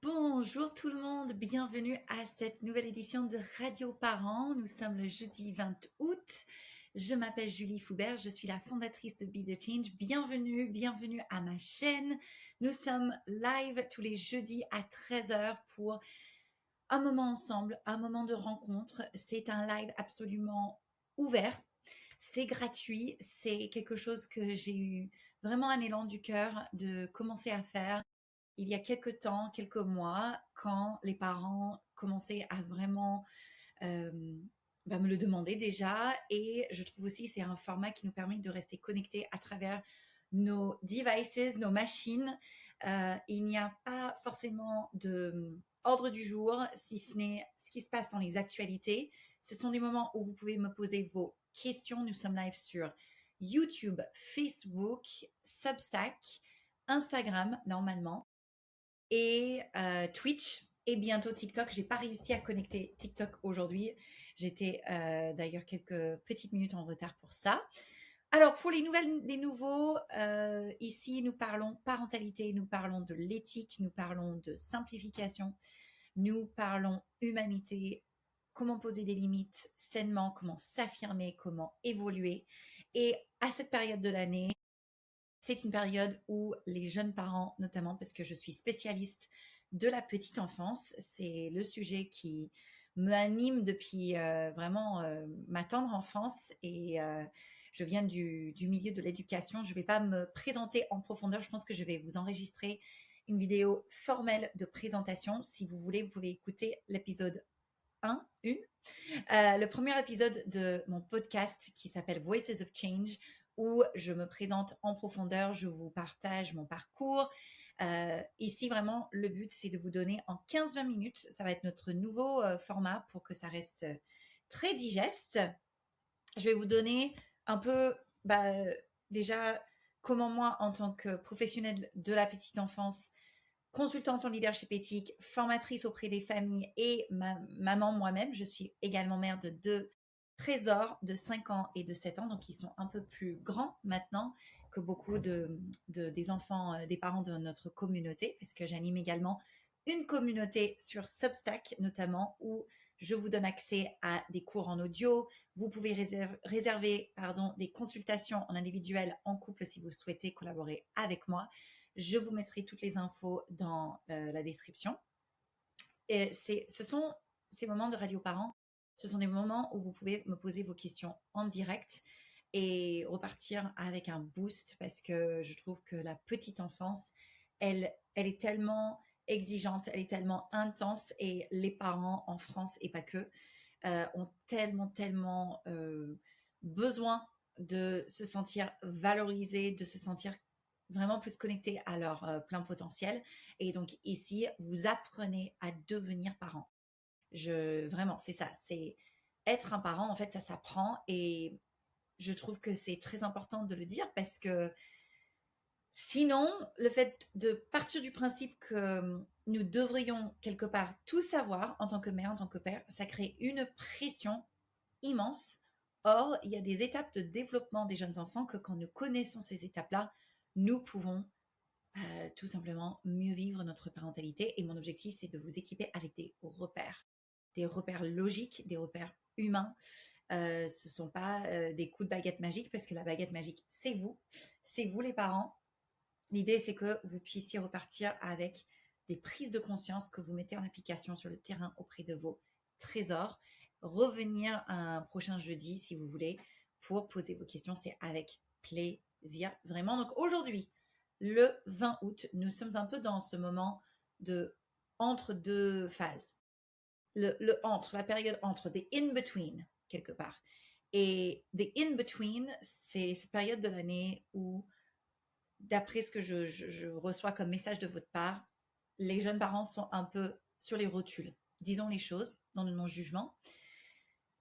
Bonjour tout le monde, bienvenue à cette nouvelle édition de Radio Parents. Nous sommes le jeudi 20 août. Je m'appelle Julie Foubert, je suis la fondatrice de Be The Change. Bienvenue à ma chaîne. Nous sommes live tous les jeudis à 13h pour un moment ensemble, un moment de rencontre. C'est un live absolument ouvert. C'est gratuit, c'est quelque chose que j'ai eu vraiment un élan du cœur de commencer à faire il y a quelques temps, quelques mois, quand les parents commençaient à vraiment euh, me le demander déjà. Et je trouve aussi que c'est un format qui nous permet de rester connectés à travers nos devices, nos machines. Il n'y a pas forcément de ordre du jour, si ce n'est ce qui se passe dans les actualités. Ce sont des moments où vous pouvez me poser vos questions. Nous sommes live sur YouTube, Facebook, Substack, Instagram normalement et Twitch et bientôt TikTok. J'ai pas réussi à connecter TikTok aujourd'hui. J'étais d'ailleurs quelques petites minutes en retard pour ça. Alors pour les nouveaux, ici nous parlons parentalité, nous parlons de l'éthique, nous parlons de simplification, nous parlons humanité, comment poser des limites sainement, comment s'affirmer, comment évoluer. Et à cette période de l'année, c'est une période où les jeunes parents, notamment parce que je suis spécialiste de la petite enfance, c'est le sujet qui me anime depuis vraiment ma tendre enfance et je viens du milieu de l'éducation. Je ne vais pas me présenter en profondeur, je pense que je vais vous enregistrer une vidéo formelle de présentation. Si vous voulez, vous pouvez écouter l'épisode 1, le premier épisode de mon podcast qui s'appelle Voices of Change, où je me présente en profondeur, je vous partage mon parcours. Ici, vraiment, le but, c'est de vous donner en 15-20 minutes, ça va être notre nouveau format pour que ça reste très digeste. Je vais vous donner un peu, déjà, comment moi, en tant que professionnelle de la petite enfance, consultante en leadership éthique, formatrice auprès des familles et maman moi-même. Je suis également mère de deux trésors de 5 ans et de 7 ans, donc ils sont un peu plus grands maintenant que beaucoup des enfants, des parents de notre communauté, parce que j'anime également une communauté sur Substack notamment, où je vous donne accès à des cours en audio. Vous pouvez réserver des consultations en individuel, en couple, si vous souhaitez collaborer avec moi. Je vous mettrai toutes les infos dans la description. Et ce sont ces moments de Radio Parents, ce sont des moments où vous pouvez me poser vos questions en direct et repartir avec un boost parce que je trouve que la petite enfance, elle est tellement exigeante, elle est tellement intense et les parents en France et pas que ont tellement besoin de se sentir valorisés, de se sentir vraiment plus connectés à leur plein potentiel. Et donc ici, vous apprenez à devenir parent. Vraiment, c'est ça. C'est être un parent, en fait, ça s'apprend. Et je trouve que c'est très important de le dire parce que sinon, le fait de partir du principe que nous devrions quelque part tout savoir en tant que mère, en tant que père, ça crée une pression immense. Or, il y a des étapes de développement des jeunes enfants que quand nous connaissons ces étapes-là, nous pouvons tout simplement mieux vivre notre parentalité. Et mon objectif, c'est de vous équiper avec des repères logiques, des repères humains. Ce ne sont pas des coups de baguette magique, parce que la baguette magique, c'est vous les parents. L'idée, c'est que vous puissiez repartir avec des prises de conscience que vous mettez en application sur le terrain auprès de vos trésors. Revenir un prochain jeudi, si vous voulez, pour poser vos questions. C'est avec plaisir, vraiment. Donc aujourd'hui, le 20 août, nous sommes un peu dans ce moment de entre deux phases. La période entre, des in-between, quelque part. Et des in-between, c'est cette période de l'année où d'après ce que je reçois comme message de votre part, les jeunes parents sont un peu sur les rotules. Disons les choses dans le non-jugement.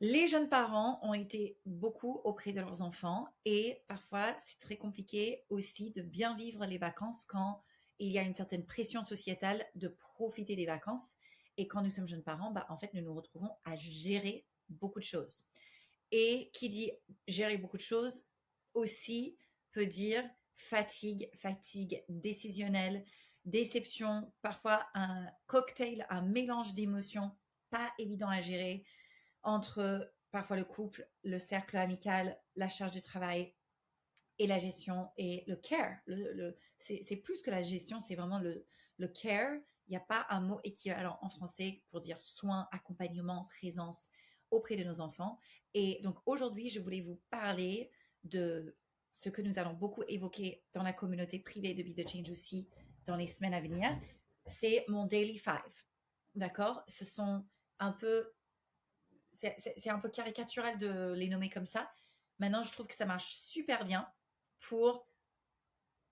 Les jeunes parents ont été beaucoup auprès de leurs enfants et parfois c'est très compliqué aussi de bien vivre les vacances quand il y a une certaine pression sociétale de profiter des vacances. Et quand nous sommes jeunes parents, en fait, nous nous retrouvons à gérer beaucoup de choses. Et qui dit gérer beaucoup de choses aussi peut dire fatigue décisionnelle, déception, parfois un cocktail, un mélange d'émotions pas évident à gérer entre parfois le couple, le cercle amical, la charge du travail et la gestion et le care. C'est plus que la gestion, c'est vraiment le care. Il n'y a pas un mot équivalent en français pour dire soin, accompagnement, présence auprès de nos enfants. Et donc aujourd'hui, je voulais vous parler de ce que nous allons beaucoup évoquer dans la communauté privée de Be The Change aussi dans les semaines à venir. C'est mon Daily Five. D'accord? Ce sont un peu c'est un peu caricatural de les nommer comme ça. Maintenant, je trouve que ça marche super bien pour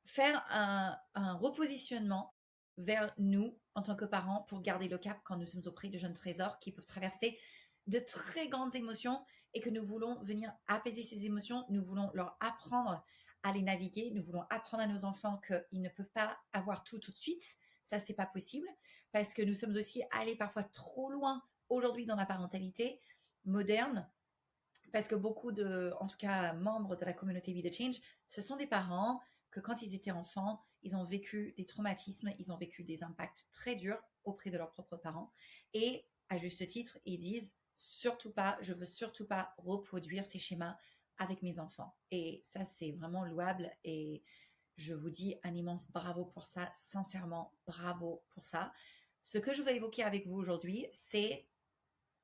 faire un repositionnement vers nous en tant que parents pour garder le cap quand nous sommes auprès de jeunes trésors qui peuvent traverser de très grandes émotions et que nous voulons venir apaiser ces émotions. Nous voulons leur apprendre à les naviguer. Nous voulons apprendre à nos enfants qu'ils ne peuvent pas avoir tout de suite. Ça, c'est pas possible parce que nous sommes aussi allés parfois trop loin aujourd'hui dans la parentalité moderne parce que beaucoup de, en tout cas, membres de la communauté Be The Change, ce sont des parents que quand ils étaient enfants, ils ont vécu des traumatismes, ils ont vécu des impacts très durs auprès de leurs propres parents. Et à juste titre, ils disent surtout pas, je veux surtout pas reproduire ces schémas avec mes enfants. Et ça, c'est vraiment louable. Et je vous dis un immense bravo pour ça, sincèrement, bravo pour ça. Ce que je veux évoquer avec vous aujourd'hui, c'est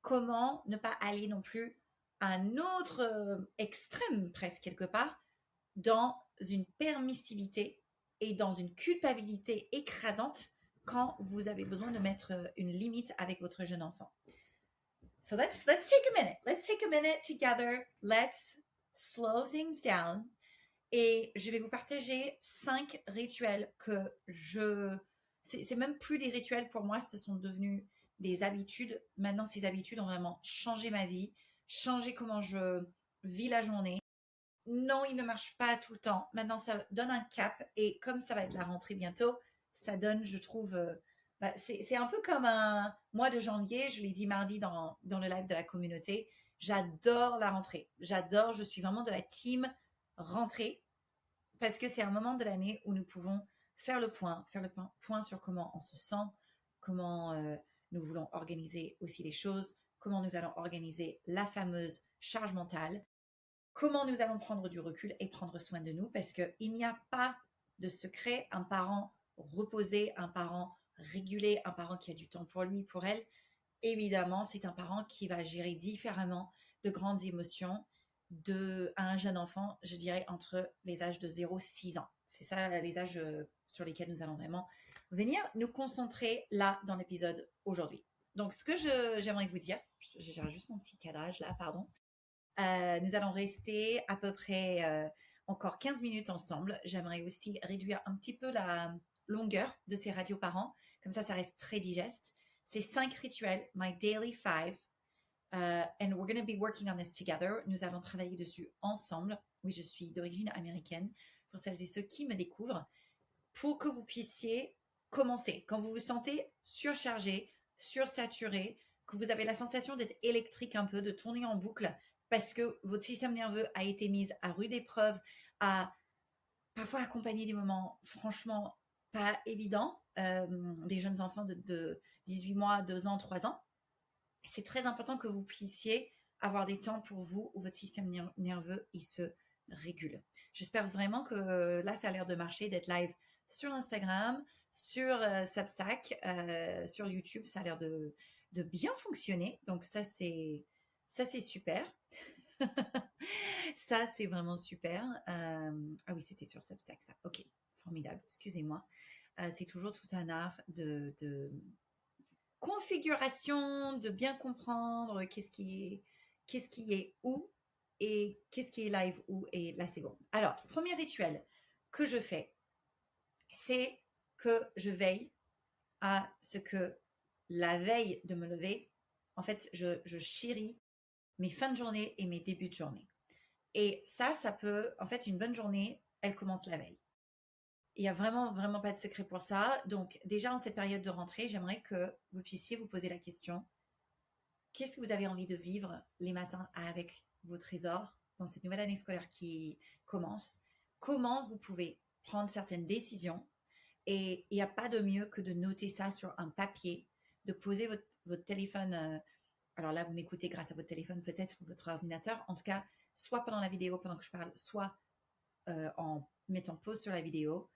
comment ne pas aller non plus à un autre extrême, presque quelque part, dans une permissivité et dans une culpabilité écrasante quand vous avez besoin de mettre une limite avec votre jeune enfant. So let's take a minute. Let's take a minute together. Let's slow things down. Et je vais vous partager 5 rituels que c'est même plus des rituels pour moi, ce sont devenus des habitudes. Maintenant, ces habitudes ont vraiment changé ma vie, changé comment je vis la journée. Non, il ne marche pas tout le temps. Maintenant, ça donne un cap. Et comme ça va être la rentrée bientôt, ça donne, je trouve, c'est un peu comme un mois de janvier. Je l'ai dit mardi dans le live de la communauté. J'adore la rentrée. J'adore, je suis vraiment de la team rentrée parce que c'est un moment de l'année où nous pouvons faire le point sur comment on se sent, comment nous voulons organiser aussi les choses, comment nous allons organiser la fameuse charge mentale, comment nous allons prendre du recul et prendre soin de nous, parce qu'il n'y a pas de secret. Un parent reposé, un parent régulé, un parent qui a du temps pour lui, pour elle, évidemment, c'est un parent qui va gérer différemment de grandes émotions à un jeune enfant, je dirais entre les âges de 0 et 6 ans. C'est ça les âges sur lesquels nous allons vraiment venir nous concentrer là dans l'épisode aujourd'hui. Donc, ce que j'aimerais vous dire, je gère juste mon petit cadrage là, pardon. Nous allons rester à peu près encore 15 minutes ensemble. J'aimerais aussi réduire un petit peu la longueur de ces radios parents. Comme ça reste très digeste. C'est 5 rituels, my daily 5. And we're going to be working on this together. Nous allons travailler dessus ensemble. Oui, je suis d'origine américaine. Pour celles et ceux qui me découvrent, pour que vous puissiez commencer. Quand vous vous sentez surchargé, sursaturé, que vous avez la sensation d'être électrique un peu, de tourner en boucle, parce que votre système nerveux a été mis à rude épreuve, à parfois accompagner des moments franchement pas évidents, des jeunes enfants de 18 mois, 2 ans, 3 ans. C'est très important que vous puissiez avoir des temps pour vous où votre système nerveux il se régule. J'espère vraiment que là, ça a l'air de marcher, d'être live sur Instagram, sur Substack, sur YouTube, ça a l'air de bien fonctionner. Donc ça, c'est super. Ça, c'est vraiment super. Ah oui, c'était sur Substack, ça. Ok, formidable. Excusez-moi. C'est toujours tout un art de configuration, de bien comprendre qu'est-ce qui est où et qu'est-ce qui est live où. Et là, c'est bon. Alors, premier rituel que je fais, c'est que je veille à ce que la veille de me lever, en fait, je chéris mes fins de journée et mes débuts de journée. Et ça peut, en fait, une bonne journée, elle commence la veille. Il n'y a vraiment, vraiment pas de secret pour ça. Donc, déjà, en cette période de rentrée, j'aimerais que vous puissiez vous poser la question, qu'est-ce que vous avez envie de vivre les matins avec vos trésors dans cette nouvelle année scolaire qui commence? Comment vous pouvez prendre certaines décisions Et il n'y a pas de mieux que de noter ça sur un papier, de poser votre téléphone. Alors là, vous m'écoutez grâce à votre téléphone, peut-être votre ordinateur. En tout cas, soit pendant la vidéo, pendant que je parle, soit en mettant pause sur la vidéo,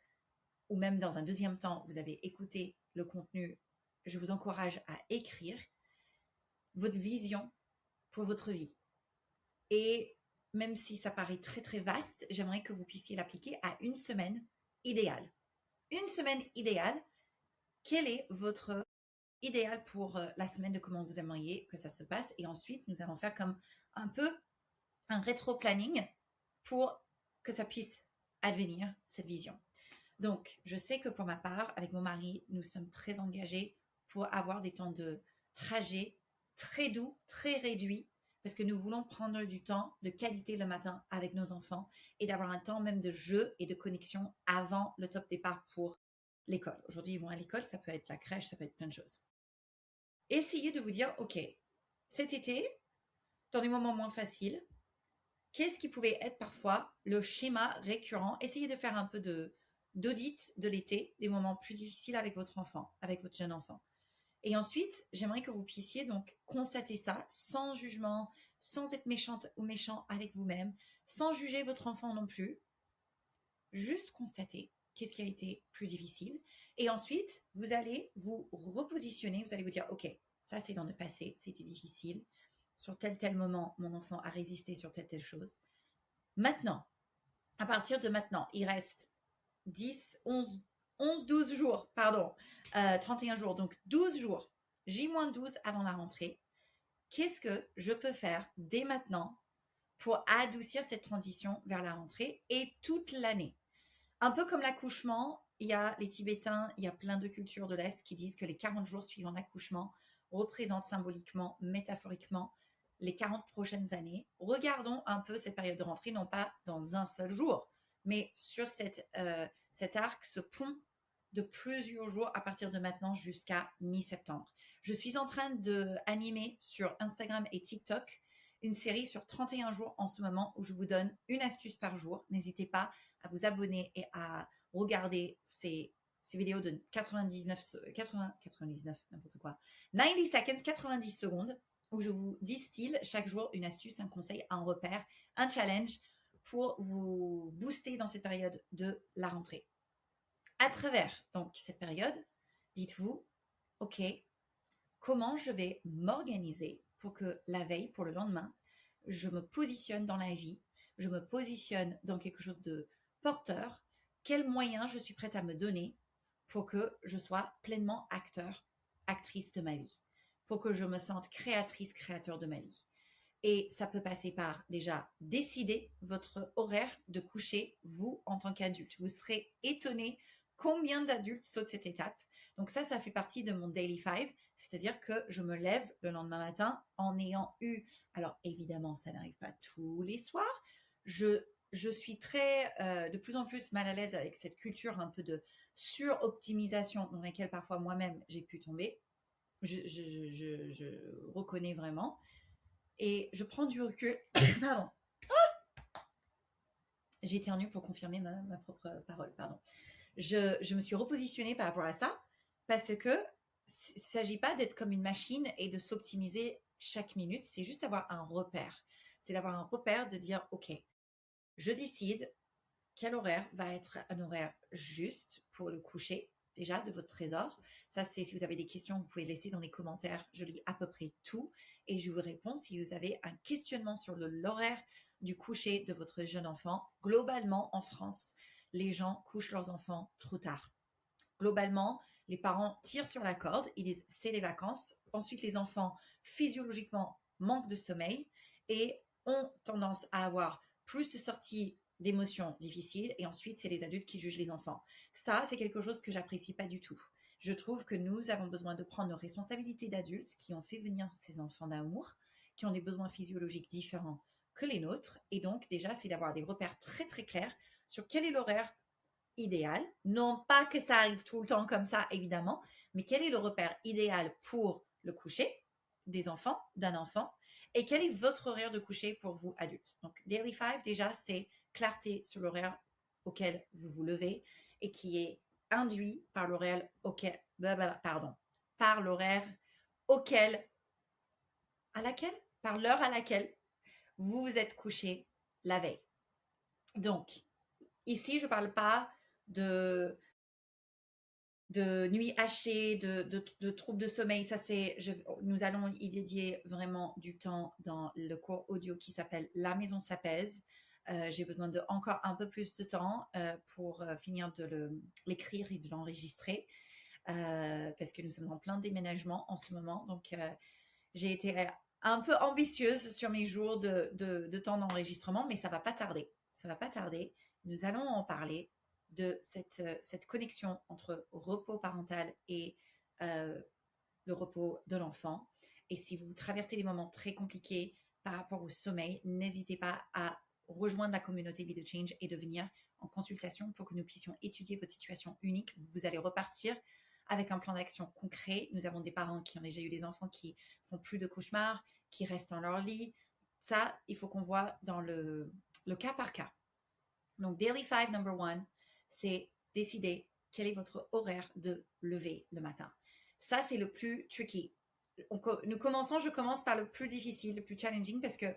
ou même dans un deuxième temps, vous avez écouté le contenu. Je vous encourage à écrire votre vision pour votre vie. Et même si ça paraît très très vaste, j'aimerais que vous puissiez l'appliquer à une semaine idéale. Une semaine idéale, quel est votre idéal pour la semaine de comment vous aimeriez que ça se passe? Et ensuite, nous allons faire comme un peu un rétro-planning pour que ça puisse advenir, cette vision. Donc, je sais que pour ma part, avec mon mari, nous sommes très engagés pour avoir des temps de trajet très doux, très réduits, parce que nous voulons prendre du temps de qualité le matin avec nos enfants et d'avoir un temps même de jeu et de connexion avant le top départ pour l'école. Aujourd'hui, ils vont à l'école, ça peut être la crèche, ça peut être plein de choses. Essayez de vous dire, OK, cet été, dans des moments moins faciles, qu'est-ce qui pouvait être parfois le schéma récurrent? Essayez de faire un peu d'audit de l'été, des moments plus difficiles avec votre enfant, avec votre jeune enfant. Et ensuite, j'aimerais que vous puissiez donc constater ça sans jugement, sans être méchante ou méchant avec vous-même, sans juger votre enfant non plus. Juste constater qu'est-ce qui a été plus difficile. Et ensuite, vous allez vous repositionner, vous allez vous dire, OK, ça c'est dans le passé, c'était difficile. Sur tel moment, mon enfant a résisté sur telle chose. Maintenant, à partir de maintenant, il reste 10, 11, 12 jours, pardon, 31 jours, donc 12 jours, J-12 avant la rentrée. Qu'est-ce que je peux faire dès maintenant pour adoucir cette transition vers la rentrée et toute l'année? Un peu comme l'accouchement, il y a les Tibétains, il y a plein de cultures de l'Est qui disent que les 40 jours suivant l'accouchement représentent symboliquement, métaphoriquement, les 40 prochaines années. Regardons un peu cette période de rentrée, non pas dans un seul jour, mais sur cet arc, ce pont de plusieurs jours à partir de maintenant jusqu'à mi-septembre. Je suis en train d'animer sur Instagram et TikTok une série sur 31 jours en ce moment où je vous donne une astuce par jour. N'hésitez pas à vous abonner et à regarder ces vidéos de 99, n'importe quoi, 90 seconds, 90 secondes, où je vous distille chaque jour une astuce, un conseil, un repère, un challenge pour vous booster dans cette période de la rentrée. À travers donc cette période, dites-vous, OK, comment je vais m'organiser pour que la veille, pour le lendemain, je me positionne dans la vie, je me positionne dans quelque chose de porteur, quels moyens je suis prête à me donner pour que je sois pleinement acteur, actrice de ma vie, pour que je me sente créatrice, créateur de ma vie. Et ça peut passer par déjà décider votre horaire de coucher, vous en tant qu'adulte. Vous serez étonné combien d'adultes sautent cette étape. Donc ça fait partie de mon Daily Five, c'est-à-dire que je me lève le lendemain matin en ayant eu, alors évidemment ça n'arrive pas tous les soirs, je suis de plus en plus mal à l'aise avec cette culture un peu de suroptimisation dans laquelle parfois moi-même j'ai pu tomber. Je reconnais vraiment. Et je prends du recul. Pardon. J'ai éternué pour confirmer ma propre parole. Pardon. Je me suis repositionnée par rapport à ça parce que il ne s'agit pas d'être comme une machine et de s'optimiser chaque minute. C'est juste avoir un repère. C'est d'avoir un repère de dire, OK, je décide quel horaire va être un horaire juste pour le coucher déjà de votre trésor. Ça, c'est si vous avez des questions, vous pouvez laisser dans les commentaires. Je lis à peu près tout et je vous réponds si vous avez un questionnement sur l'horaire du coucher de votre jeune enfant. Globalement, en France, les gens couchent leurs enfants trop tard. Globalement, les parents tirent sur la corde, ils disent c'est les vacances. Ensuite, les enfants physiologiquement manquent de sommeil et ont tendance à avoir plus de sorties d'émotions difficiles et ensuite c'est les adultes qui jugent les enfants. Ça, c'est quelque chose que j'apprécie pas du tout. Je trouve que nous avons besoin de prendre nos responsabilités d'adultes qui ont fait venir ces enfants d'amour, qui ont des besoins physiologiques différents que les nôtres et donc déjà c'est d'avoir des repères très très clairs sur quel est l'horaire idéal. Non pas que ça arrive tout le temps comme ça, évidemment, mais quel est le repère idéal pour le coucher des enfants, d'un enfant, et quel est votre horaire de coucher pour vous, adultes. Donc, Daily Five, déjà, c'est clarté sur l'horaire auquel vous vous levez et qui est induit par l'horaire auquel, pardon, par l'horaire auquel, à laquelle, par l'heure à laquelle vous vous êtes couché la veille. Donc, ici, je ne parle pas de nuit hachée, de troubles de sommeil. Ça, nous allons y dédier vraiment du temps dans le cours audio qui s'appelle La Maison s'apaise. J'ai besoin de encore un peu plus de temps pour finir de l'écrire et de l'enregistrer parce que nous sommes en plein déménagement en ce moment. Donc, j'ai été un peu ambitieuse sur mes jours de temps d'enregistrement, mais ça va pas tarder. Ça va pas tarder. Nous allons en parler de cette connexion entre repos parental et le repos de l'enfant. Et si vous traversez des moments très compliqués par rapport au sommeil, n'hésitez pas à rejoindre la communauté Be The Change et de venir en consultation pour que nous puissions étudier votre situation unique. Vous allez repartir avec un plan d'action concret. Nous avons des parents qui ont déjà eu des enfants qui font plus de cauchemars, qui restent dans leur lit. Ça, il faut qu'on voit dans le cas par cas. Donc, Daily 5 number 1, c'est décider quel est votre horaire de lever le matin. Ça, c'est le plus tricky. Je commence par le plus difficile, le plus challenging, parce que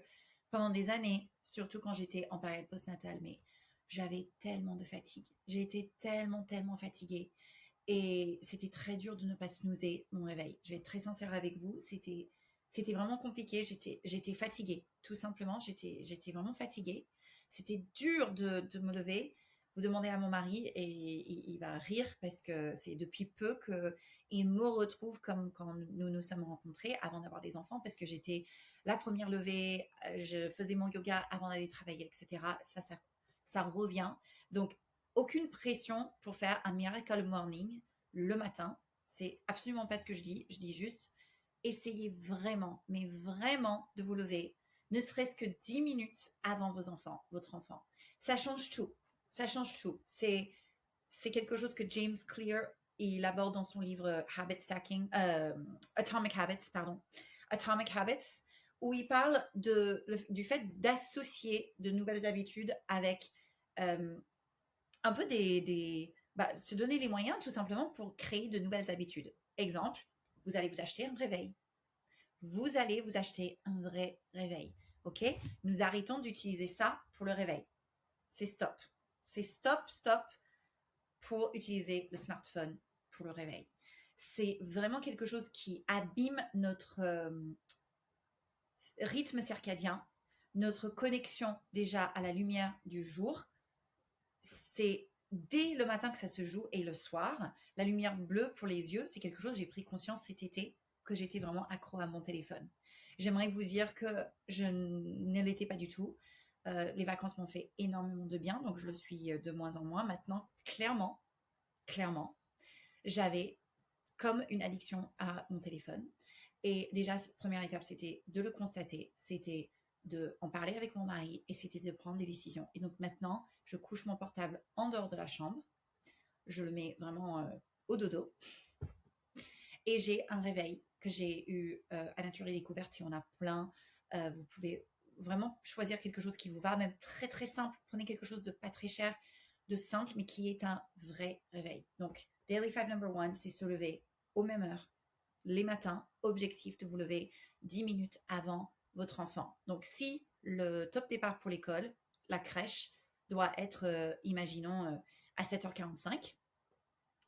pendant des années, surtout quand j'étais en période postnatale, mais j'avais tellement de fatigue. J'ai été tellement fatiguée. Et c'était très dur de ne pas snoozer mon réveil. Je vais être très sincère avec vous. C'était vraiment compliqué. J'étais fatiguée, tout simplement. J'étais vraiment fatiguée. C'était dur de me lever. Vous demandez à mon mari et il va rire parce que c'est depuis peu qu'il me retrouve comme quand nous nous sommes rencontrés avant d'avoir des enfants parce que j'étais la première levée, je faisais mon yoga avant d'aller travailler, etc. Ça revient. Donc, aucune pression pour faire un miracle morning le matin. C'est absolument pas ce que je dis. Je dis juste, essayez vraiment, mais vraiment de vous lever, ne serait-ce que 10 minutes avant votre enfant. Ça change tout. Ça change tout. C'est quelque chose que James Clear, il aborde dans son livre Atomic Habits, Atomic Habits, où il parle du fait d'associer de nouvelles habitudes avec un peu se donner les moyens tout simplement pour créer de nouvelles habitudes. Exemple, vous allez vous acheter un réveil. Vous allez vous acheter un vrai réveil. OK? Nous arrêtons d'utiliser ça pour le réveil. C'est stop. C'est stop pour utiliser le smartphone pour le réveil. C'est vraiment quelque chose qui abîme notre rythme circadien, notre connexion déjà à la lumière du jour. C'est dès le matin que ça se joue et le soir. La lumière bleue pour les yeux, c'est quelque chose, j'ai pris conscience cet été que j'étais vraiment accro à mon téléphone. J'aimerais vous dire que je ne l'étais pas du tout. Les vacances m'ont fait énormément de bien, donc je le suis de moins en moins. Maintenant, clairement, j'avais comme une addiction à mon téléphone. Et déjà, première étape, c'était de le constater, c'était de en parler avec mon mari et c'était de prendre des décisions. Et donc maintenant, je couche mon portable en dehors de la chambre, je le mets vraiment au dodo et j'ai un réveil que j'ai eu à Nature et Découverte. Il y en a plein. Vous pouvez vraiment choisir quelque chose qui vous va, même très très simple. Prenez quelque chose de pas très cher, de simple, mais qui est un vrai réveil. Donc, Daily 5 number 1, c'est se lever aux mêmes heures, les matins. Objectif de vous lever 10 minutes avant votre enfant. Donc, si le top départ pour l'école, la crèche, doit être, imaginons, à 7h45,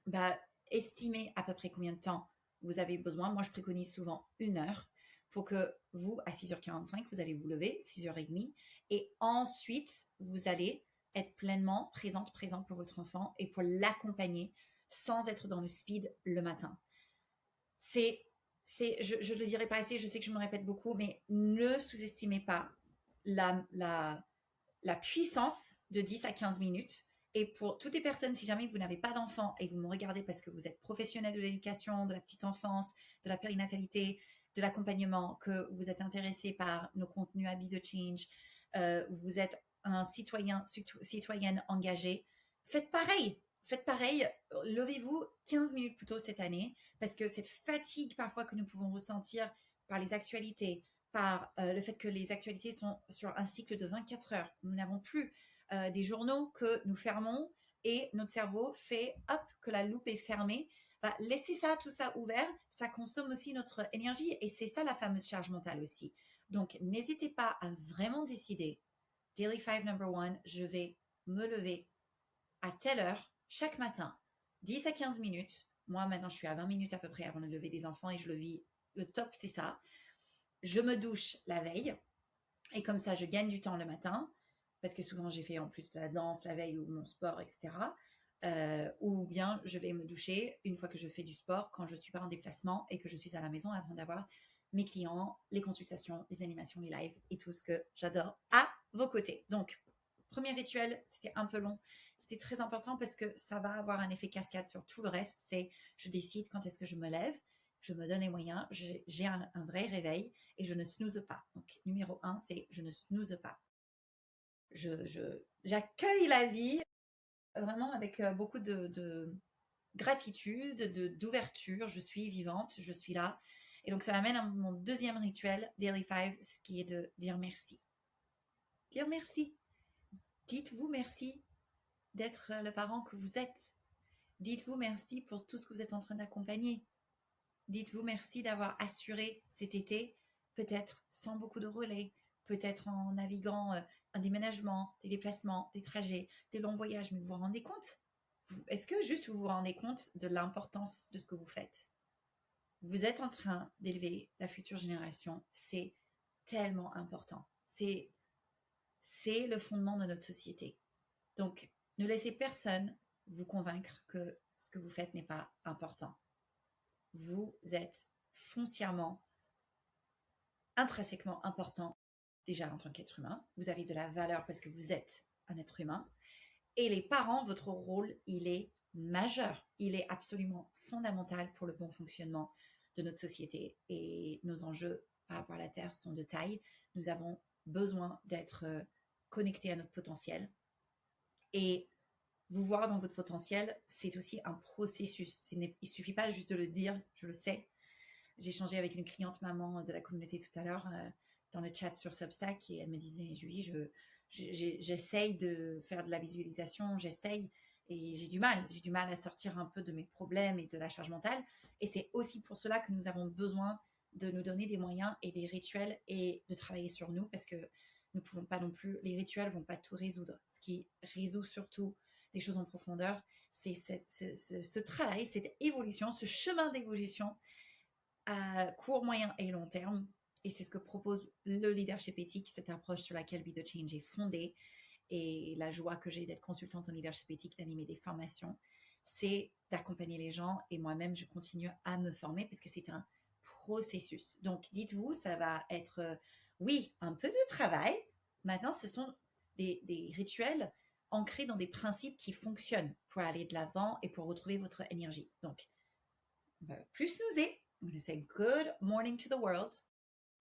bah, estimez à peu près combien de temps vous avez besoin. Moi, je préconise souvent 1 heure pour que vous, à 6h45, vous allez vous lever, 6h30, et ensuite, vous allez être pleinement présent pour votre enfant et pour l'accompagner sans être dans le speed le matin. Je ne le dirai pas assez, je sais que je me répète beaucoup, mais ne sous-estimez pas la puissance de 10 à 15 minutes. Et pour toutes les personnes, si jamais vous n'avez pas d'enfant et vous me regardez parce que vous êtes professionnel de l'éducation, de la petite enfance, de la périnatalité, de l'accompagnement, que vous êtes intéressé par nos contenus à Be The Change, vous êtes un citoyenne engagée, faites pareil. Levez-vous 15 minutes plus tôt cette année parce que cette fatigue parfois que nous pouvons ressentir par les actualités, par le fait que les actualités sont sur un cycle de 24 heures. Nous n'avons plus des journaux que nous fermons et notre cerveau fait hop que la loupe est fermée. Laisser ça, tout ça ouvert, ça consomme aussi notre énergie et c'est ça la fameuse charge mentale aussi. Donc, n'hésitez pas à vraiment décider. Daily 5 number 1, je vais me lever à telle heure chaque matin, 10 à 15 minutes. Moi, maintenant, je suis à 20 minutes à peu près avant de lever les enfants et je le vis. Le top, c'est ça. Je me douche la veille et comme ça, je gagne du temps le matin parce que souvent, j'ai fait en plus de la danse la veille ou mon sport, etc. Ou bien, je vais me doucher une fois que je fais du sport quand je ne suis pas en déplacement et que je suis à la maison avant d'avoir mes clients, les consultations, les animations, les lives et tout ce que j'adore à vos côtés. Donc, premier rituel, c'était un peu long. C'était très important parce que ça va avoir un effet cascade sur tout le reste. C'est je décide quand est-ce que je me lève, je me donne les moyens, j'ai un vrai réveil et je ne snooze pas. Donc, numéro 1, c'est je ne snooze pas. J'accueille la vie vraiment avec beaucoup de gratitude, d'ouverture. Je suis vivante, je suis là. Et donc, ça m'amène à mon deuxième rituel, Daily 5, ce qui est de dire merci. Dire merci. Dites-vous merci d'être le parent que vous êtes. Dites-vous merci pour tout ce que vous êtes en train d'accompagner. Dites-vous merci d'avoir assuré cet été, peut-être sans beaucoup de relais, peut-être en naviguant un déménagement, des déplacements, des trajets, des longs voyages. Mais vous vous rendez compte? Est-ce que juste vous vous rendez compte de l'importance de ce que vous faites? Vous êtes en train d'élever la future génération. C'est tellement important. C'est le fondement de notre société. Donc, ne laissez personne vous convaincre que ce que vous faites n'est pas important. Vous êtes foncièrement, intrinsèquement important déjà en tant qu'être humain. Vous avez de la valeur parce que vous êtes un être humain. Et les parents, votre rôle, il est majeur. Il est absolument fondamental pour le bon fonctionnement de notre société. Et nos enjeux par rapport à la Terre sont de taille. Nous avons besoin d'être connectés à notre potentiel. Et vous voir dans votre potentiel, c'est aussi un processus. Il ne suffit pas juste de le dire, je le sais. J'ai échangé avec une cliente maman de la communauté tout à l'heure dans le chat sur Substack et elle me disait, Julie, j'essaye de faire de la visualisation, j'essaye et j'ai du mal à sortir un peu de mes problèmes et de la charge mentale. Et c'est aussi pour cela que nous avons besoin de nous donner des moyens et des rituels et de travailler sur nous parce que nous ne pouvons pas non plus, les rituels ne vont pas tout résoudre. Ce qui résout surtout les choses en profondeur, c'est ce travail, cette évolution, ce chemin d'évolution à court, moyen et long terme. Et c'est ce que propose le leadership éthique, cette approche sur laquelle Be The Change est fondée. Et la joie que j'ai d'être consultante en leadership éthique, d'animer des formations, c'est d'accompagner les gens. Et moi-même, je continue à me former parce que c'est un processus. Donc, dites-vous, ça va être, oui, un peu de travail. Maintenant, ce sont des rituels ancrés dans des principes qui fonctionnent pour aller de l'avant et pour retrouver votre énergie. Donc, plus snoozer. On essaie good morning to the world.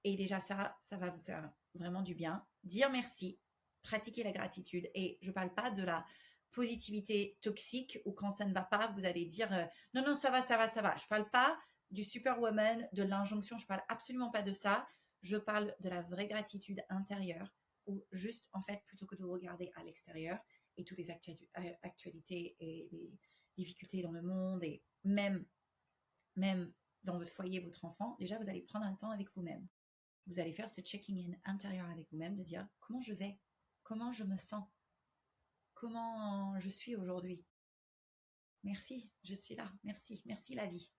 Et déjà ça va vous faire vraiment du bien. Dire merci, pratiquer la gratitude. Et je ne parle pas de la positivité toxique où quand ça ne va pas, vous allez dire non, non, ça va, ça va, ça va. Je ne parle pas du superwoman, de l'injonction. Je ne parle absolument pas de ça. Je parle de la vraie gratitude intérieure où juste, en fait, plutôt que de regarder à l'extérieur et toutes les actualités et les difficultés dans le monde et même dans votre foyer, votre enfant, déjà, vous allez prendre un temps avec vous-même. Vous allez faire ce checking-in intérieur avec vous-même, de dire comment je vais, comment je me sens, comment je suis aujourd'hui. Merci, je suis là. Merci, merci la vie.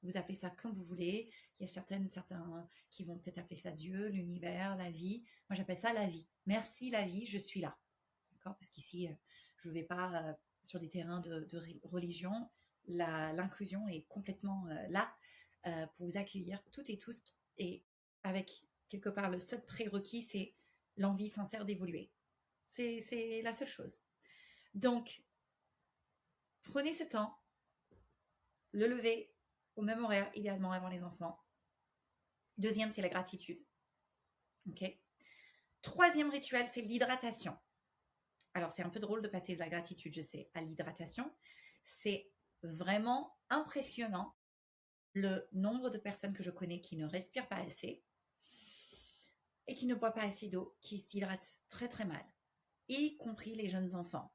Vous appelez ça comme vous voulez. Il y a certains qui vont peut-être appeler ça Dieu, l'univers, la vie. Moi, j'appelle ça la vie. Merci la vie, je suis là. D'accord? Parce qu'ici, je ne vais pas sur des terrains de religion. L'inclusion est complètement là pour vous accueillir toutes et tous. Et avec quelque part le seul prérequis, c'est l'envie sincère d'évoluer. C'est la seule chose. Donc, prenez ce temps, le lever au même horaire, idéalement avant les enfants. Deuxième, c'est la gratitude. Ok. Troisième rituel, c'est l'hydratation. Alors, c'est un peu drôle de passer de la gratitude, je sais, à l'hydratation. C'est vraiment impressionnant le nombre de personnes que je connais qui ne respirent pas assez et qui ne boivent pas assez d'eau, qui s'hydratent très très mal, y compris les jeunes enfants.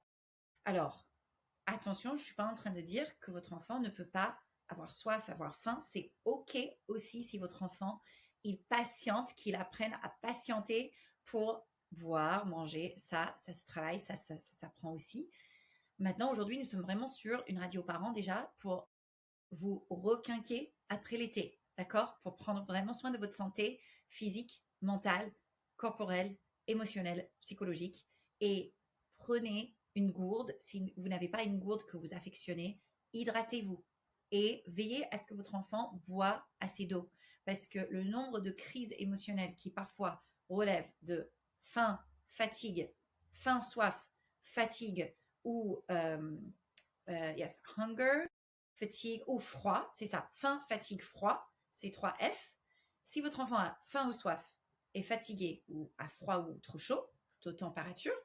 Alors, attention, je ne suis pas en train de dire que votre enfant ne peut pas avoir soif, avoir faim. C'est OK aussi si votre enfant, il patiente, qu'il apprenne à patienter pour boire, manger. Ça se travaille, ça s'apprend aussi. Maintenant, aujourd'hui, nous sommes vraiment sur une radio parent déjà pour vous requinquer après l'été, d'accord? Pour prendre vraiment soin de votre santé physique, mentale, corporelle, émotionnelle, psychologique. Et prenez une gourde. Si vous n'avez pas une gourde que vous affectionnez, hydratez-vous et veillez à ce que votre enfant boit assez d'eau. Parce que le nombre de crises émotionnelles qui parfois relèvent de faim, fatigue, faim, soif, fatigue ou yes, hunger, fatigue ou froid, c'est ça, faim, fatigue, froid, c'est 3 F. Si votre enfant a faim ou soif, est fatigué ou a froid ou trop chaud, toute température,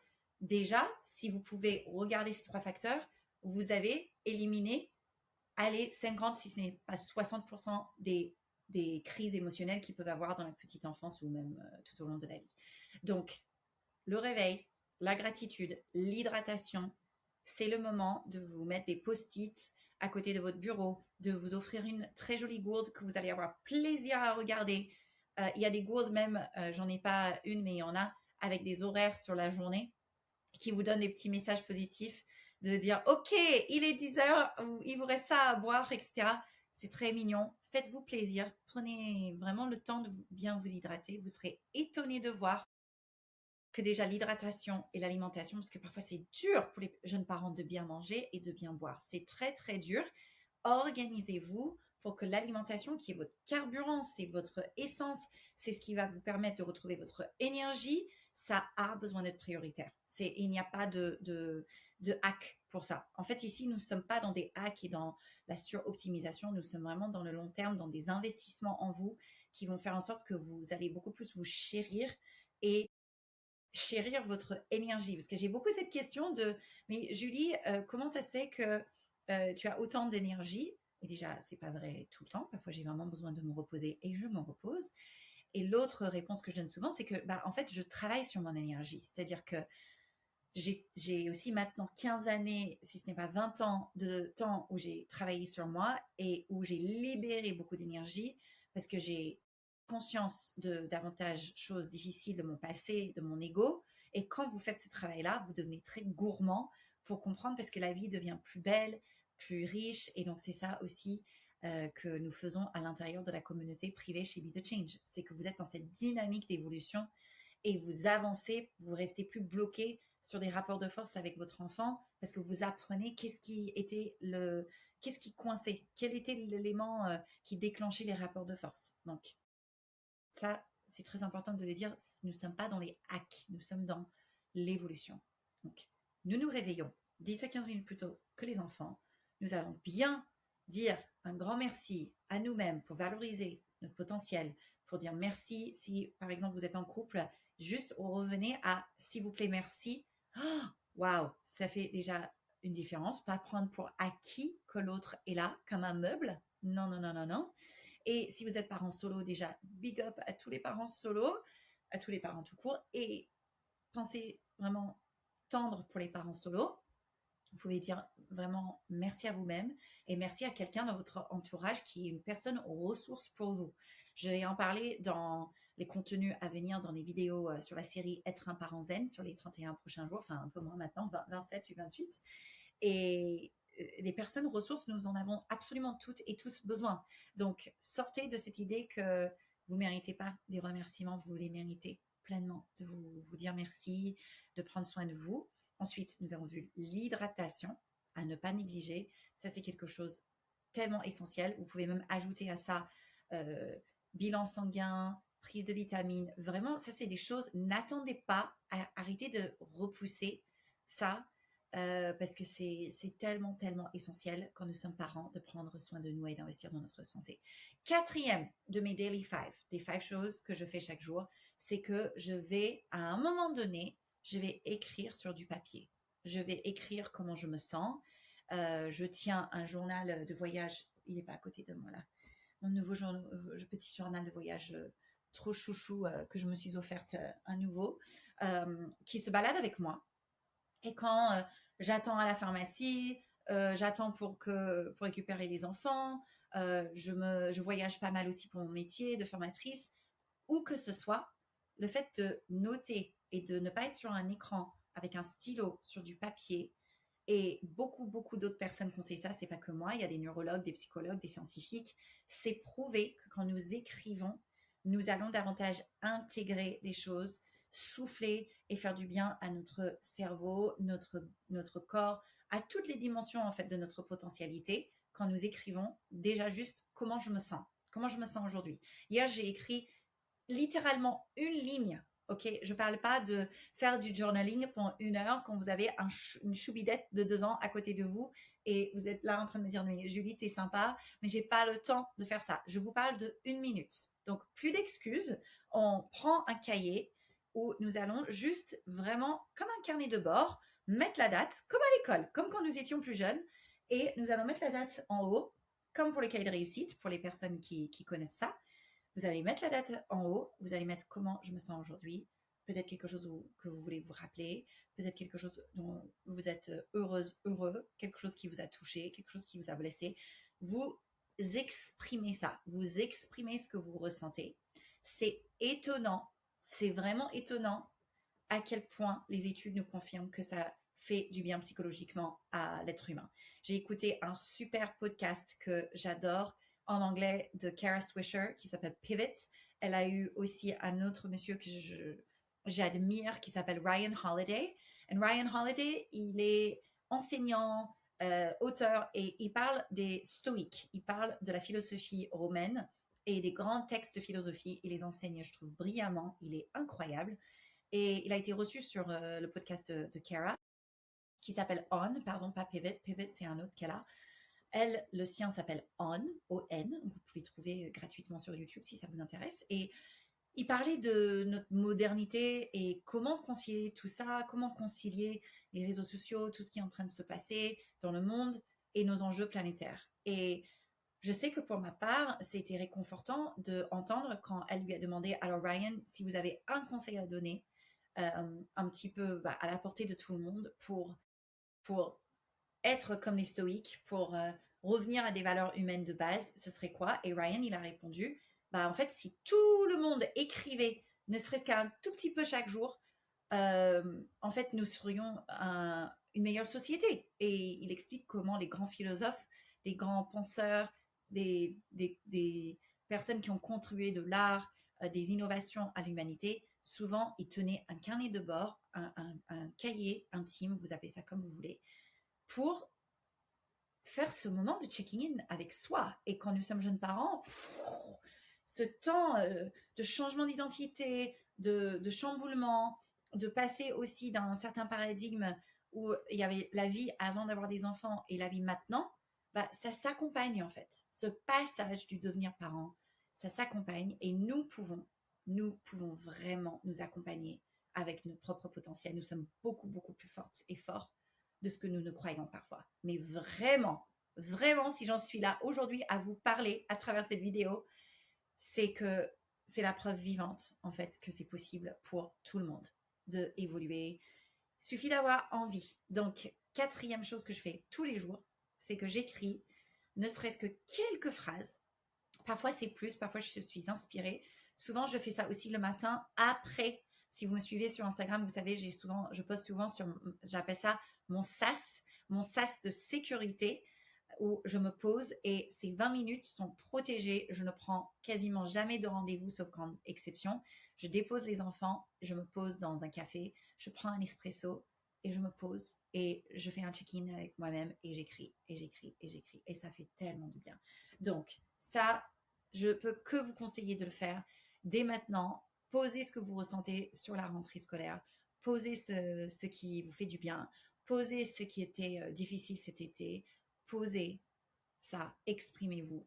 déjà, si vous pouvez regarder ces 3 facteurs, vous avez éliminé, allez, 50, si ce n'est pas 60% des crises émotionnelles qu'ils peuvent avoir dans la petite enfance ou même tout au long de la vie. Donc, le réveil, la gratitude, l'hydratation, c'est le moment de vous mettre des post-it à côté de votre bureau, de vous offrir une très jolie gourde que vous allez avoir plaisir à regarder. Il y a des gourdes même, j'en ai pas une, mais il y en a avec des horaires sur la journée qui vous donnent des petits messages positifs de dire « Ok, il est 10 heures, il vous reste ça à boire, etc. » C'est très mignon. Faites-vous plaisir. Prenez vraiment le temps de bien vous hydrater. Vous serez étonné de voir que déjà l'hydratation et l'alimentation, parce que parfois c'est dur pour les jeunes parents de bien manger et de bien boire. C'est très, très dur. Organisez-vous pour que l'alimentation, qui est votre carburant, c'est votre essence, c'est ce qui va vous permettre de retrouver votre énergie, ça a besoin d'être prioritaire. Il n'y a pas de hack pour ça. En fait, ici, nous ne sommes pas dans des hacks et dans la suroptimisation. Nous sommes vraiment dans le long terme, dans des investissements en vous qui vont faire en sorte que vous allez beaucoup plus vous chérir et chérir votre énergie. Parce que j'ai beaucoup cette question de, mais Julie, comment ça se fait que tu as autant d'énergie? Et déjà, c'est pas vrai tout le temps. Parfois, j'ai vraiment besoin de me reposer et je m'en repose. Et l'autre réponse que je donne souvent, c'est que, en fait, je travaille sur mon énergie. C'est-à-dire que j'ai aussi maintenant 15 années, si ce n'est pas 20 ans de temps où j'ai travaillé sur moi et où j'ai libéré beaucoup d'énergie parce que j'ai conscience de davantage choses difficiles de mon passé, de mon ego. Et quand vous faites ce travail-là, vous devenez très gourmand pour comprendre parce que la vie devient plus belle, plus riche. Et donc, c'est ça aussi que nous faisons à l'intérieur de la communauté privée chez Be The Change. C'est que vous êtes dans cette dynamique d'évolution et vous avancez, vous restez plus bloqué sur des rapports de force avec votre enfant parce que vous apprenez qu'est-ce qui coinçait, quel était l'élément qui déclenchait les rapports de force. Donc, ça, c'est très important de le dire. Nous ne sommes pas dans les hacks, nous sommes dans l'évolution. Donc, nous nous réveillons 10 à 15 minutes plus tôt que les enfants. Nous allons bien dire un grand merci à nous-mêmes pour valoriser notre potentiel, pour dire merci si, par exemple, vous êtes en couple, juste revenez à s'il vous plaît, merci. Waouh, ça fait déjà une différence. Pas prendre pour acquis que l'autre est là comme un meuble. Non, non, non, non, non. Et si vous êtes parents solo, déjà, big up à tous les parents solo, à tous les parents tout court. Et pensez vraiment tendre pour les parents solo. Vous pouvez dire vraiment merci à vous-même et merci à quelqu'un dans votre entourage qui est une personne aux ressources pour vous. Je vais en parler dans les contenus à venir, dans les vidéos sur la série Être un parent zen sur les 31 prochains jours, enfin un peu moins maintenant, 27 et 28. Et les personnes ressources, nous en avons absolument toutes et tous besoin. Donc, sortez de cette idée que vous ne méritez pas des remerciements, vous les méritez pleinement, de vous dire merci, de prendre soin de vous. Ensuite, nous avons vu l'hydratation, à ne pas négliger. Ça, c'est quelque chose tellement essentiel. Vous pouvez même ajouter à ça bilan sanguin, prise de vitamines. Vraiment, ça, c'est des choses, n'attendez pas, arrêtez de repousser ça parce que c'est tellement, tellement essentiel quand nous sommes parents de prendre soin de nous et d'investir dans notre santé. Quatrième de mes daily five, des 5 choses que je fais chaque jour, c'est que je vais, à un moment donné, je vais écrire sur du papier. Je vais écrire comment je me sens. Je tiens un journal de voyage. Il n'est pas à côté de moi là. Mon nouveau petit journal de voyage trop chouchou que je me suis offerte un nouveau qui se balade avec moi. Et quand j'attends à la pharmacie, j'attends pour récupérer les enfants, je voyage pas mal aussi pour mon métier de formatrice, où que ce soit, le fait de noter et de ne pas être sur un écran avec un stylo sur du papier, et beaucoup d'autres personnes conseillent ça, c'est pas que moi, il y a des neurologues, des psychologues, des scientifiques, c'est prouvé que quand nous écrivons, nous allons davantage intégrer des choses, souffler et faire du bien à notre cerveau, notre corps, à toutes les dimensions en fait de notre potentialité quand nous écrivons déjà juste comment je me sens aujourd'hui. Hier, j'ai écrit littéralement une ligne. Ok, je parle pas de faire du journaling pendant 1 heure quand vous avez une choubidette de 2 ans à côté de vous et vous êtes là en train de me dire mais Julie t'es sympa mais j'ai pas le temps de faire ça. Je vous parle de 1 minute. Donc plus d'excuses. On prend un cahier où nous allons juste vraiment comme un carnet de bord mettre la date comme à l'école, comme quand nous étions plus jeunes et nous allons mettre la date en haut comme pour les cahiers de réussite pour les personnes qui connaissent ça. Vous allez mettre la date en haut, vous allez mettre comment je me sens aujourd'hui, peut-être quelque chose que vous voulez vous rappeler, peut-être quelque chose dont vous êtes heureuse, heureux, quelque chose qui vous a touché, quelque chose qui vous a blessé. Vous exprimez ça, vous exprimez ce que vous ressentez. C'est étonnant, c'est vraiment étonnant à quel point les études nous confirment que ça fait du bien psychologiquement à l'être humain. J'ai écouté un super podcast que j'adore en anglais de Kara Swisher qui s'appelle Pivot. Elle a eu aussi un autre monsieur que j'admire qui s'appelle Ryan Holiday. Et Ryan Holiday, il est enseignant, auteur et il parle des stoïques. Il parle de la philosophie romaine et des grands textes de philosophie. Il les enseigne, je trouve, brillamment. Il est incroyable. Et il a été reçu sur le podcast de Kara, qui s'appelle On, pardon, pas Pivot. Pivot, c'est un autre qu'elle a. Elle, le sien s'appelle On, O-N. Vous pouvez trouver gratuitement sur YouTube si ça vous intéresse. Et il parlait de notre modernité et comment concilier tout ça, comment concilier les réseaux sociaux, tout ce qui est en train de se passer dans le monde et nos enjeux planétaires. Et je sais que pour ma part, c'était réconfortant d'entendre quand elle lui a demandé, alors Ryan, si vous avez un conseil à donner, un petit peu à la portée de tout le monde pour être comme les stoïques, pour revenir à des valeurs humaines de base, ce serait quoi? Et Ryan, il a répondu, en fait, si tout le monde écrivait, ne serait-ce qu'un tout petit peu chaque jour, en fait, nous serions une meilleure société. Et il explique comment les grands philosophes, des grands penseurs, des personnes qui ont contribué de l'art, des innovations à l'humanité, souvent, ils tenaient un carnet de bord, un cahier intime, vous appelez ça comme vous voulez, pour faire ce moment de checking in avec soi. Et quand nous sommes jeunes parents, ce temps de changement d'identité, de chamboulement, de passer aussi d'un certain paradigme où il y avait la vie avant d'avoir des enfants et la vie maintenant, ça s'accompagne en fait. Ce passage du devenir parent, ça s'accompagne et nous pouvons vraiment nous accompagner avec notre propre potentiel. Nous sommes beaucoup plus fortes et forts de ce que nous ne croyons parfois. Mais vraiment, si j'en suis là aujourd'hui à vous parler à travers cette vidéo, c'est que c'est la preuve vivante, en fait, que c'est possible pour tout le monde d'évoluer. Il suffit d'avoir envie. Donc, 4e chose que je fais tous les jours, c'est que j'écris ne serait-ce que quelques phrases. Parfois, c'est plus, parfois, je suis inspirée. Souvent, je fais ça aussi le matin après. Si vous me suivez sur Instagram, vous savez, je poste souvent sur, j'appelle ça mon sas de sécurité où je me pose et ces 20 minutes sont protégées. Je ne prends quasiment jamais de rendez-vous sauf grande exception. Je dépose les enfants, je me pose dans un café, je prends un espresso et je me pose et je fais un check-in avec moi-même et j'écris et j'écris et j'écris et ça fait tellement du bien. Donc ça, je peux que vous conseiller de le faire dès maintenant. Posez ce que vous ressentez sur la rentrée scolaire. Posez ce qui vous fait du bien. Posez ce qui était difficile cet été. Posez ça, exprimez-vous.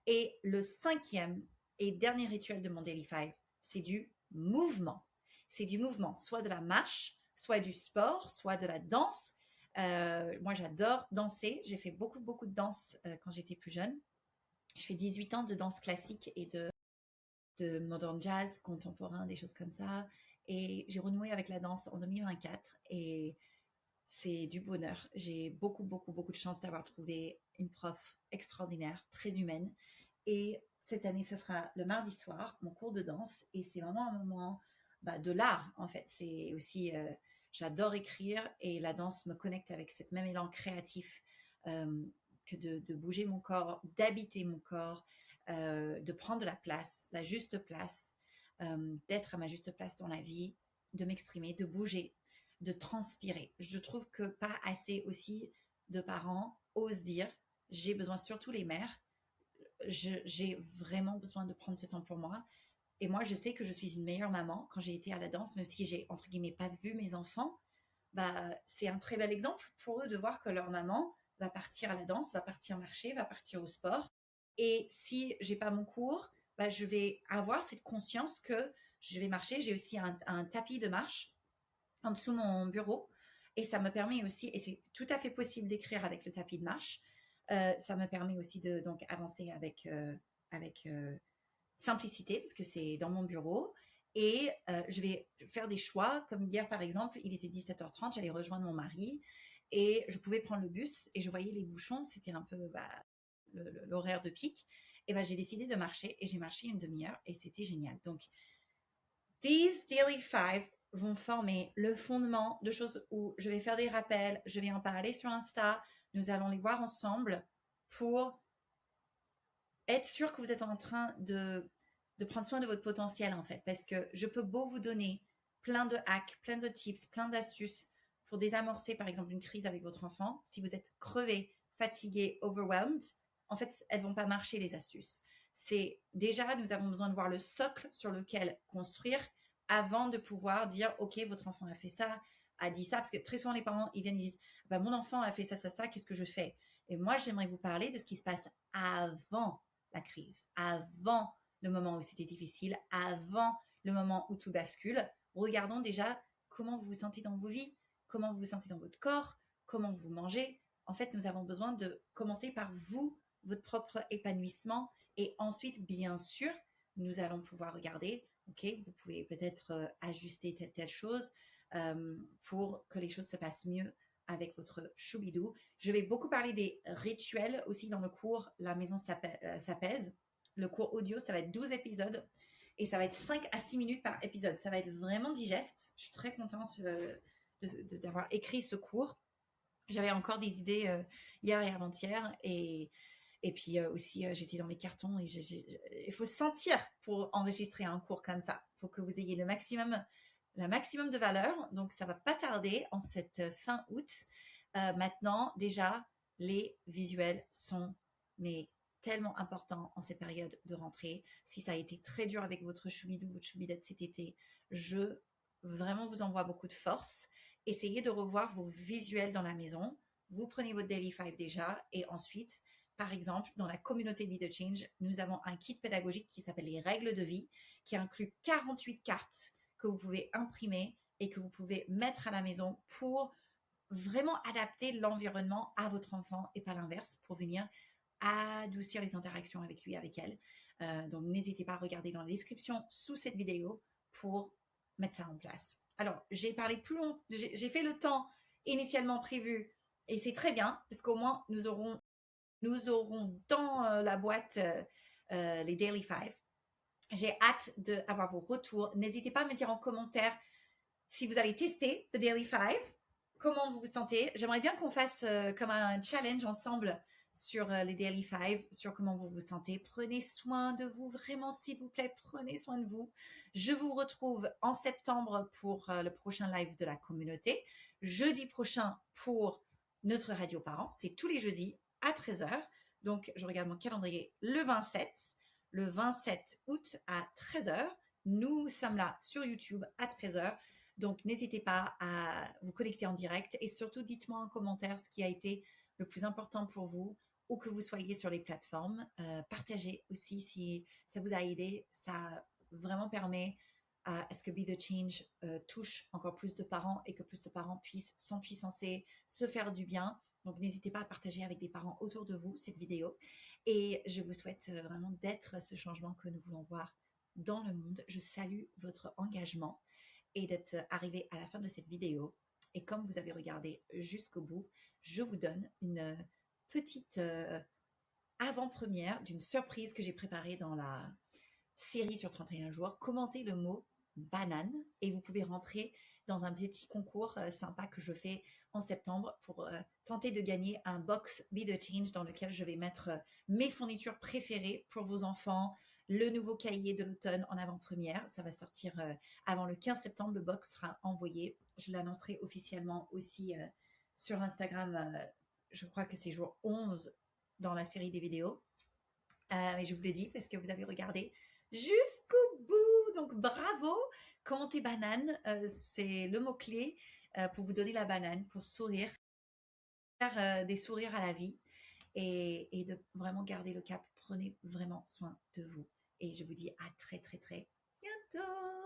Et le 5e et dernier rituel de mon Daily 5, c'est du mouvement. C'est du mouvement, soit de la marche, soit du sport, soit de la danse. Moi, j'adore danser. J'ai fait beaucoup de danse quand j'étais plus jeune. Je fais 18 ans de danse classique et de modern jazz contemporain, des choses comme ça. Et j'ai renoué avec la danse en 2024. Et c'est du bonheur. J'ai beaucoup de chance d'avoir trouvé une prof extraordinaire, très humaine. Et cette année, ce sera le mardi soir, mon cours de danse. Et c'est vraiment un moment de l'art, en fait. C'est aussi, j'adore écrire et la danse me connecte avec cet même élan créatif euh, que de bouger mon corps, d'habiter mon corps, de prendre de la place, la juste place, d'être à ma juste place dans la vie, de m'exprimer, de bouger, de transpirer. Je trouve que pas assez aussi de parents osent dire, j'ai besoin, surtout les mères, j'ai vraiment besoin de prendre ce temps pour moi. Et moi, je sais que je suis une meilleure maman quand j'ai été à la danse, même si j'ai, entre guillemets, pas vu mes enfants. C'est un très bel exemple pour eux de voir que leur maman va partir à la danse, va partir marcher, va partir au sport. Et si j'ai pas mon cours, je vais avoir cette conscience que je vais marcher. J'ai aussi un tapis de marche en dessous de mon bureau. Et ça me permet aussi, et c'est tout à fait possible d'écrire avec le tapis de marche, ça me permet aussi de donc avancer avec simplicité, parce que c'est dans mon bureau. Et je vais faire des choix, comme hier par exemple, il était 17h30, j'allais rejoindre mon mari, et je pouvais prendre le bus, et je voyais les bouchons, c'était un peu l'horaire de pic. Et j'ai décidé de marcher, et j'ai marché une demi-heure, et c'était génial. Donc, these daily five vont former le fondement de choses où je vais faire des rappels, je vais en parler sur Insta, nous allons les voir ensemble pour être sûr que vous êtes en train de prendre soin de votre potentiel en fait. Parce que je peux beau vous donner plein de hacks, plein de tips, plein d'astuces pour désamorcer par exemple une crise avec votre enfant. Si vous êtes crevé, fatigué, overwhelmed, en fait, elles vont pas marcher les astuces. C'est déjà, nous avons besoin de voir le socle sur lequel construire avant de pouvoir dire, OK, votre enfant a fait ça, a dit ça. Parce que très souvent, les parents, ils viennent et disent, mon enfant a fait ça, qu'est-ce que je fais? Et moi, j'aimerais vous parler de ce qui se passe avant la crise, avant le moment où c'était difficile, avant le moment où tout bascule. Regardons déjà comment vous vous sentez dans vos vies, comment vous vous sentez dans votre corps, comment vous mangez. En fait, nous avons besoin de commencer par vous, votre propre épanouissement. Et ensuite, bien sûr, nous allons pouvoir regarder, OK, vous pouvez peut-être ajuster telle chose pour que les choses se passent mieux avec votre choubidou. Je vais beaucoup parler des rituels aussi dans le cours La maison s'apaise. Le cours audio, ça va être 12 épisodes et ça va être 5 à 6 minutes par épisode. Ça va être vraiment digeste. Je suis très contente d'avoir écrit ce cours. J'avais encore des idées hier et avant-hier et puis aussi, j'étais dans les cartons et il faut se sentir pour enregistrer un cours comme ça. Il faut que vous ayez le maximum de valeur. Donc, ça va pas tarder en cette fin août. Maintenant, déjà, les visuels sont mais tellement importants en cette période de rentrée. Si ça a été très dur avec votre choubidou, votre choubidette cet été, je vraiment vous envoie beaucoup de force. Essayez de revoir vos visuels dans la maison. Vous prenez votre Daily Five déjà et ensuite, par exemple, dans la communauté Be The Change, nous avons un kit pédagogique qui s'appelle les règles de vie, qui inclut 48 cartes que vous pouvez imprimer et que vous pouvez mettre à la maison pour vraiment adapter l'environnement à votre enfant et pas l'inverse pour venir adoucir les interactions avec lui, avec elle. Donc, n'hésitez pas à regarder dans la description sous cette vidéo pour mettre ça en place. Alors, j'ai parlé plus long, j'ai fait le temps initialement prévu et c'est très bien parce qu'au moins nous aurons dans la boîte les Daily Five. J'ai hâte d'avoir vos retours. N'hésitez pas à me dire en commentaire si vous allez tester The Daily Five, comment vous vous sentez. J'aimerais bien qu'on fasse comme un challenge ensemble sur les Daily Five, sur comment vous vous sentez. Prenez soin de vous, vraiment, s'il vous plaît, prenez soin de vous. Je vous retrouve en septembre pour le prochain live de la communauté. Jeudi prochain pour notre radio parents. C'est tous les jeudis à 13h. Donc, je regarde mon calendrier le 27 août à 13h. Nous sommes là sur YouTube à 13h. Donc, n'hésitez pas à vous connecter en direct et surtout, dites-moi en commentaire ce qui a été le plus important pour vous, où que vous soyez sur les plateformes. Partagez aussi si ça vous a aidé. Ça vraiment permet à ce que Be The Change touche encore plus de parents et que plus de parents puissent s'empuissancer, se faire du bien. Donc, n'hésitez pas à partager avec des parents autour de vous cette vidéo. Et je vous souhaite vraiment d'être ce changement que nous voulons voir dans le monde. Je salue votre engagement et d'être arrivé à la fin de cette vidéo. Et comme vous avez regardé jusqu'au bout, je vous donne une petite avant-première d'une surprise que j'ai préparée dans la série sur 31 jours. Commentez le mot banane et vous pouvez rentrer dans un petit concours sympa que je fais en septembre pour tenter de gagner un box Be The Change dans lequel je vais mettre mes fournitures préférées pour vos enfants, le nouveau cahier de l'automne en avant-première. Ça va sortir avant le 15 septembre. Le box sera envoyé. Je l'annoncerai officiellement aussi sur Instagram. Je crois que c'est jour 11 dans la série des vidéos. Mais je vous le dis parce que vous avez regardé jusqu'au bout. Donc bravo. Commentez banane, c'est le mot-clé pour vous donner la banane, pour sourire, faire des sourires à la vie et de vraiment garder le cap. Prenez vraiment soin de vous. Et je vous dis à très très très bientôt.